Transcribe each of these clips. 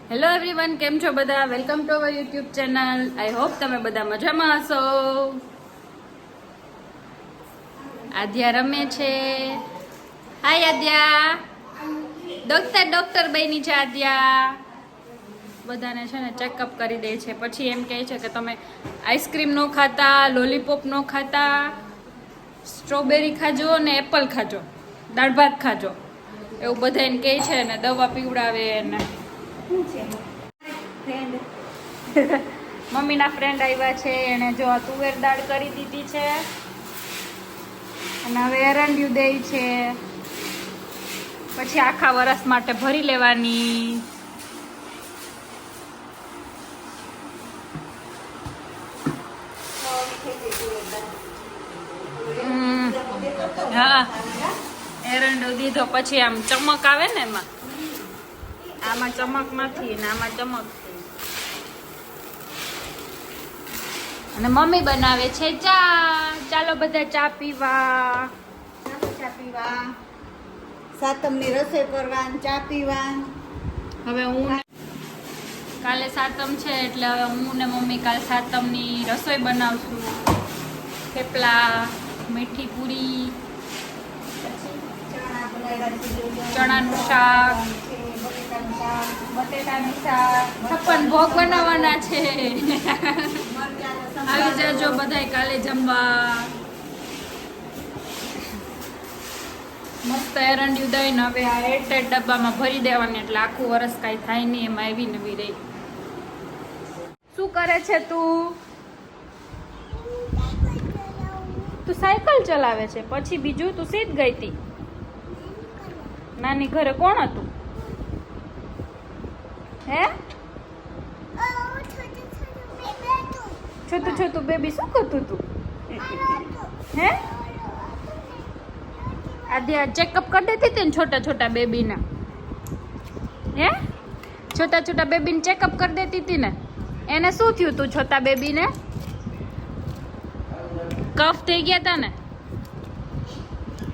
Hello everyone, કેમ છો બધા? Welcome to our YouTube channel. I hope તમે બધા મજામાં હશો. આદ્યા રમે છે. હાય આદ્યા. ડોક્ટર બની છે આદ્યા. બધાને છે ને ચેકઅપ કરી દે છે, પછી એમ કહે છે કે તમે આઈસ્ક્રીમ ન ખાતા, લોલીપોપ ન ખાતા, સ્ટ્રોબેરી ખાજો ને એપલ ખાજો, દાળ ભાત ખાજો, એવું બધા એને કહે છે ને દવા પીવડાવે ને. મમ્મીના ફ્રેન્ડ આવ્યા છે, એને જો આ તુવેર દાળ કરી દીધી છે અને હવે એરંડિયું દે છે, પછી આખા વરસ માટે ભરી લેવાની. હા, એરંડો દીધો પછી આમ ચમક આવે ને, એમાં આમાં ચમક નથી ને આમાં ચમક. અને મમ્મી બનાવે છે ચા. ચાલો બધા ચા પીવા. સાતમની રસોઈ કરવા, ચા પીવા. હવે કાલે સાતમ છે એટલે હવે હું ને મમ્મી કાલે સાતમની રસોઈ બનાવશું. થેપલા, મીઠી પૂરી, ચણાનું શાક, બટેટાનું શાક, 56 ભોગ બનાવવાના છે. આવી જાજો બધાય કાલે જમવા. મસ્ત એરંડિયું દઈને હવે આ એરટાઈટ ડબ્બામાં ભરી દેવાની, એટલે આખું વરસ કાંઈ થાય નહીં, એમાં એવી નવી રહી. શું કરે છે તું? તું સાયકલ ચલાવે છે. પછી બીજું તું સીધ ગઈ હતી. નાની ઘરે કોણ હતું? હે છોટું બેબી શું કરતું તું? હે આદ્યા ચેકઅપ કરી દેતી હતી ને છોટા બેબીને. હે છોટા બેબીને ચેકઅપ કરી દેતી હતી ને. એને શું થયું તું છોટા બેબીને? કફ થઈ ગયા હતા ને,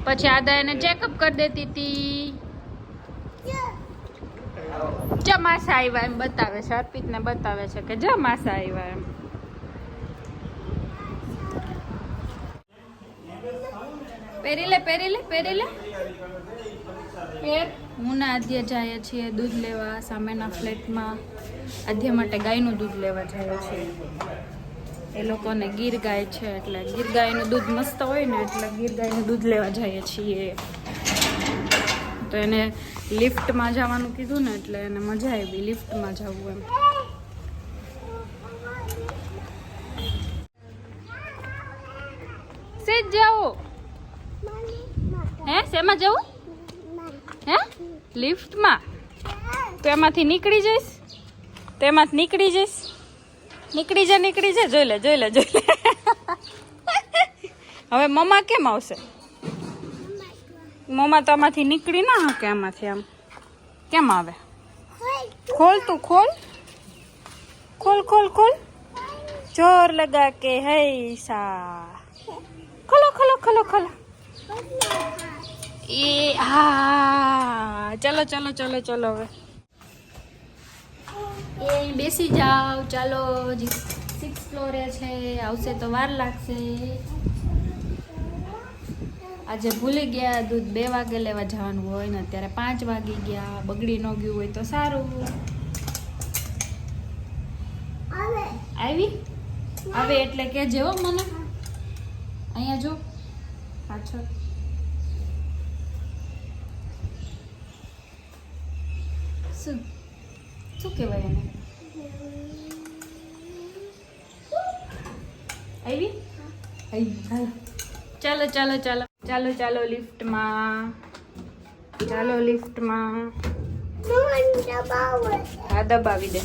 પછી આદા એને ચેકઅપ કરી દેતી હતી. માસા આવ્યા એમ બતાવે છે, અર્પિતને બતાવે છે કે માસા આવ્યા એમ. પહેરી લે હું ના આદ્ય જાય છીએ દૂધ લેવા સામેના ફ્લેટમાં. આદ્ય માટે ગાયનું દૂધ લેવા જાય છે. એ લોકોને ગીર ગાય છે, એટલે ગીર ગાયનું દૂધ મસ્ત હોય ને, એટલે ગીર ગાયનું દૂધ લેવા જઈએ છીએ. તો એને લિફ્ટમાં જવાનું કીધું ને, એટલે એને મજા આવી લિફ્ટમાં જવું એમ. સેજ જાઓ. હે શેમાં જવું? હે લિફ્ટમાં? તો એમાંથી નીકળી જઈશ. નીકળી જા. જોઈ લે. હવે મમ્મા કેમ આવશે? મમ્મા તો આમાંથી નીકળી ના હકે. આમાંથી આમ કેમ આવે? ખોલ તું, ખોલ. જોર લગા કે હૈસા. ખોલો. એ હા, ચલો હવે એ બેસી જાઓ. ચાલો, 6th ફ્લોરે છે, આવશે તો વાર લાગશે. આજે ભૂલી ગયા, દૂધ 2 વાગે લેવા જવાનું હોય ને અત્યારે 5 વાગી ગયા. બગડી ન ગયું હોય તો સારું. આવે એટલે કે જેવો મને અહીંયા જો પાછળ. શું કહેવાય એને? આવી ચાલો લિફ્ટમાં. હા, દબાવી દે.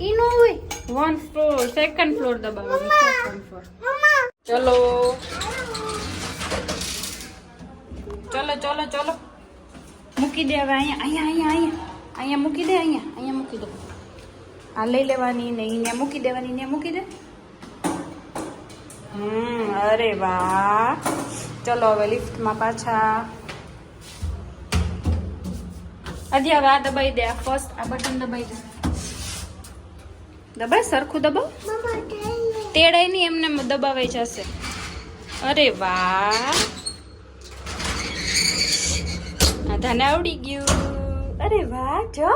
ઈ નો હોય. 1 floor, 2nd floor દબાવવાનું. 2nd floor. ચલો મૂકી દે હવે. અહીંયા મૂકી દે. અહીંયા મૂકી દે. આ લઈ લેવાની ને અહીંયા મૂકી દેવાની. ને મૂકી દે. અરે વાહ. ચલો હવે લિફ્ટમાં પાછા. આજે હવે આ દબાઈ દે, આ ફર્સ્ટ આ બટન દબાઈ દે. દબાય સરખું દબાવ. તેડાય નહીં, એમને દબાવાઈ જશે. અરે વાહ, આધાને આવડી ગયું. અરે વાહ, જો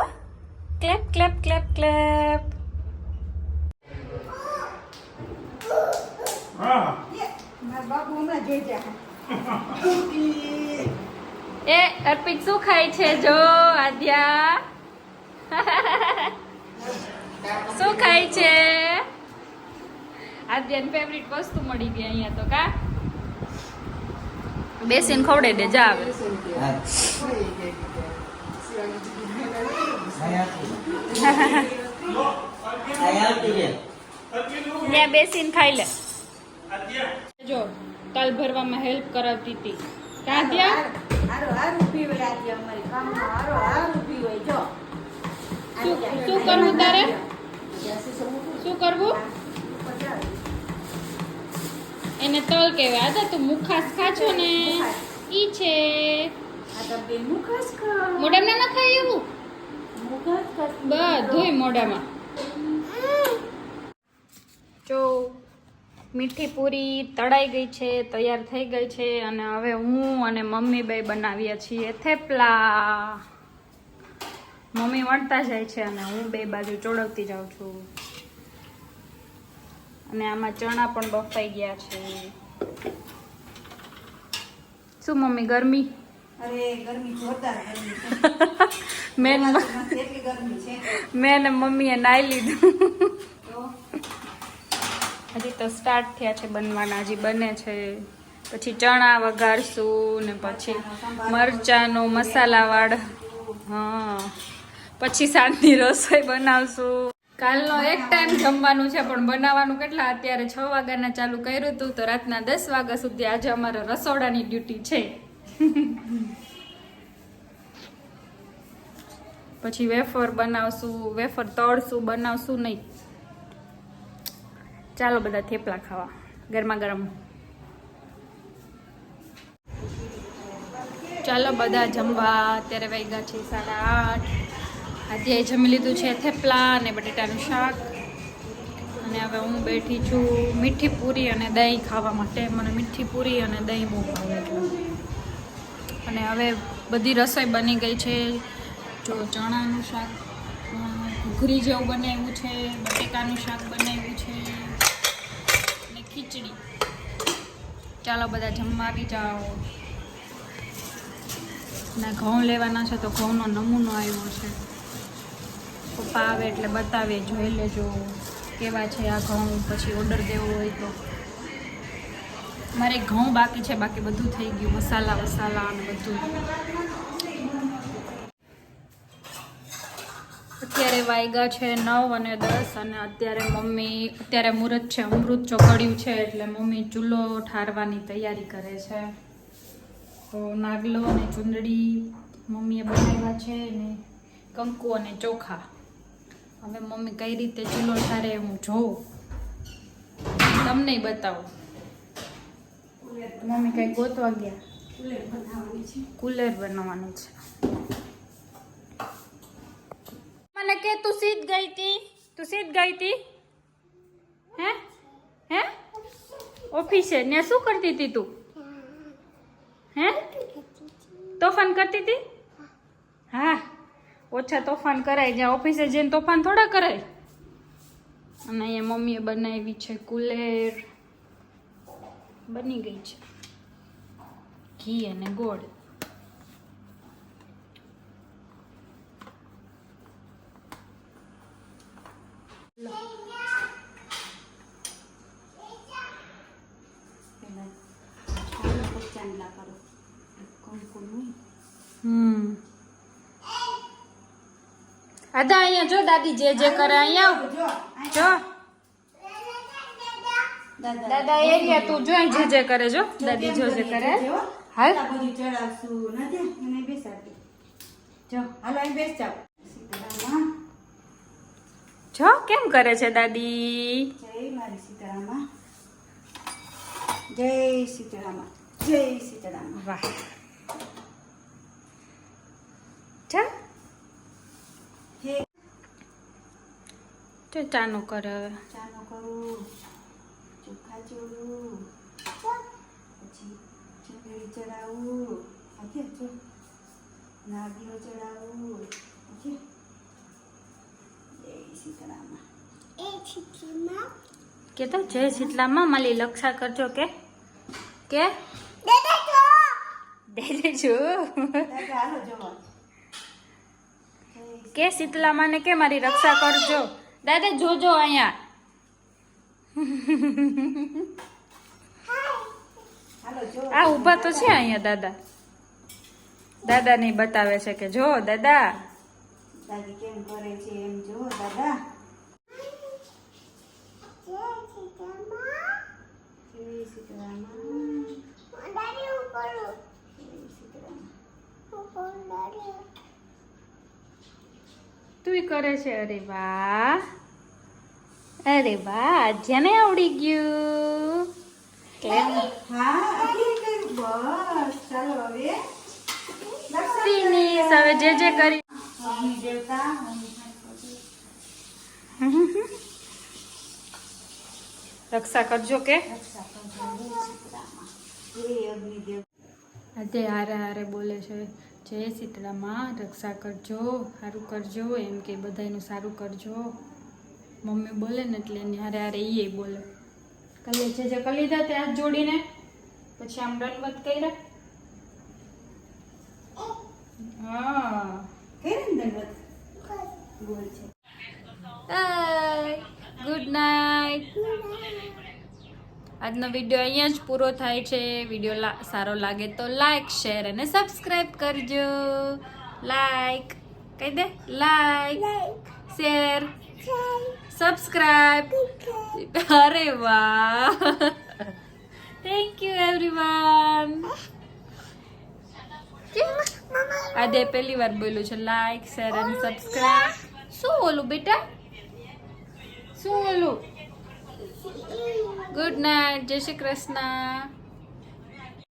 ક્લેપ ક્લેપ ક્લેપ ક્લેપ. મારા બાબુ હમણાં જોઈ જાય. એ અર્પિત શું ખાય છે? જો આદ્યા શું ખાય છે? આદ્યાની ફેવરિટ વસ્તુ મળી ગઈ અહીંયા તો. કા બેસીને ખવડાવી દે. જા આવે ત્યાં બેસીને ખાઈ લે. જો તલ ભરવામાં હેલ્પ કરાવતી હતી. ક્યાં ત્યાં હારું ઊભી હોય આજે અમારી કામમાં. હારું ઊભી હોય. જો શું કરવું તારે? શું કરવું? એને તલ કહેવાય. આદા તું મુખાસ ખાચો ને ઈ છે. આ તો બે મુખસ ખા. મોઢામાં ના ખાય એવું. મુખસ ખા. બધુંય મોઢામાં. જો મીઠી પૂરી તળાઈ ગઈ છે, તૈયાર થઈ ગઈ છે. અને હવે હું અને મમ્મી બે બનાવીએ છીએ થેપલા. મમ્મી વણતા જાય છે અને હું બે બાજુ ચોળવતી જાઉં છું. અને આમાં ચણા પણ બફાઈ ગયા છે. શું મમ્મી, ગરમી? અરે ગરમી જોરદાર ગરમી છે. મેન કેટલી ગરમી છે. મેં ને મમ્મીએ નાઈ લીધું. તો હજી તો સ્ટાર્ટ થયા છે બનવાના, હજી બને છે. પછી ચણા વઘારશું ને પછી મરચાંનો મસાલાવાળો. હા, પછી સાંજની રસોઈ બનાવશું. કાલનો એક ટાઈમ જમવાનું છે પણ બનાવવાનું કેટલા? અત્યારે 6 વાગ્યાના ચાલુ કર્યું હતું તો રાતના 10 વાગ્યા સુધી આજે અમારે રસોડાની ડ્યુટી છે. પછી વેફર બનાવશું, વેફર તળશું, બનાવશું નહીં. ચાલો બધા થેપલા ખાવા ગરમા ગરમ. ચાલો બધા જમવા. અત્યારે વાગ્યા છે 8:30. આજે જમી લીધું છે થેપલા અને બટેટાનું શાક. અને હવે હું બેઠી છું મીઠી પૂરી અને દહીં ખાવા માટે. મને મીઠી પૂરી અને દહીં બહુ ભાવે એટલે. અને હવે બધી રસોઈ બની ગઈ છે. જો ચણાનું શાક ઘૂઘરી જેવું બનાવ્યું છે, બટેકાનું શાક બનાવ્યું છે અને ખીચડી. ચાલો બધા જમવા આવી જાઓ. ના ઘઉં લેવાના છે તો ઘઉંનો નમૂનો આવ્યો છે. પપ્પા આવે એટલે બતાવે, જોઈ લેજો કેવા છે આ ઘઉં. પછી ઓર્ડર દેવો હોય તો. મારે ઘઉં બાકી છે, બાકી બધું થઈ ગયું. મસાલા વસાલા અને બધું. અત્યારે વાગ્યા છે 9 અને 10 અને અત્યારે મમ્મી, અત્યારે મુહૂર્ત છે, અમૃત ચોકડ્યું છે એટલે મમ્મી ચૂલો ઠારવાની તૈયારી કરે છે. તો નાગલો અને ચૂંદડી મમ્મીએ બનાવ્યા છે ને કંકુ અને ચોખા. હવે મમ્મી કઈ રીતે ચૂલો ઠારે હું જોઉં, તમને બતાવું. મમ્મી કઈ ગોતવા ગયા. કુલર બનાવવાનું છે. મને કે તું સીધ ગઈ હતી? તું સીધ ગઈ હતી? હે ઓફિસે ને શું કરતી હતી તું? હે તોફાન કરતી હતી? હા, ઓછા તોફાન કરાય. જ્યાં ઓફિસે જઈને તોફાન થોડા કરાય. અને અહીંયા મમ્મીએ બનાવી છે કુલેર. બની ગઈ છે ઘી અને ગોળ. આદા અહીંયા જો દાદી જે જે કરે. અહીંયા જો દાદા એરિયા તું જોઈ જે જે કરે. જો દાદી જો જે કરે. હાલ બધું ચડાવશું નથી મને બેસાડી. જો હાલો અહીં બેસ જાવ. સીતારામા જો કેમ કરે છે દાદી. જય મારી સીતારામા. જય સીતારામા. જય સીતારામા. વાહ. જા હે તો ચાનું કરે હવે. ચાનો કરું, ચોખા ચોળું, પછી ચૂંટણી ચડાવું, આજે જો નાગલો ચડાવું, આજે જય સીતારામ. કે તો જય શીતલામાં માલી લક્ષા કરજો કે દે જો દાદા હાલો જોવા. કે શીતલામાં ને કે મારી રક્ષા કરજો. દાદા જોજો અહીંયા. હાલો જો. આ ઊભા તો છે અહીંયા દાદા. દાદા ને બતાવે છે કે જો દાદા. દાદી કેમ કરે છે એમ જો દાદા. જય સીતારામ. તું કરે છે. અરે વાહ જેને આવડી ગયું. કેમ હા આટલી કર્યું બસ. ચાલો હવે ફિનિશ. હવે જે કરી અગ્નિ દેવતા રક્ષા કરજો કે રક્ષા કરજો. જય સીતારામ. હે અગ્નિ દેવ. આજે હારે હારે બોલે છે જય શીતળામાં રક્ષા કરજો, સારું કરજો, એમ કે બધાયનું સારું કરજો. મમ્મી બોલે ને એટલે એની હારે હારે એ બોલે. કલે જે કરી લીધા તે હાથ જોડીને પછી આમ દંડવત કર્યા. હા કેમ દંડવત બોલ છે. Good night. આજનો વિડીયો અહીંયા જ પૂરો થાય છે. વિડીયો સારો લાગે તો લાઈક, શેર અને સબસ્ક્રાઈબ કરજો. લાઈક કહી દે. Like, share, subscribe. અરે વાહ. Thank you everyone. આજે પહેલી વાર બોલ્યું છે લાઈક, શેર અને સબસ્ક્રાઈબ. શું બોલું બેટા? શું બોલું? Good night. જય શ્રી કૃષ્ણ.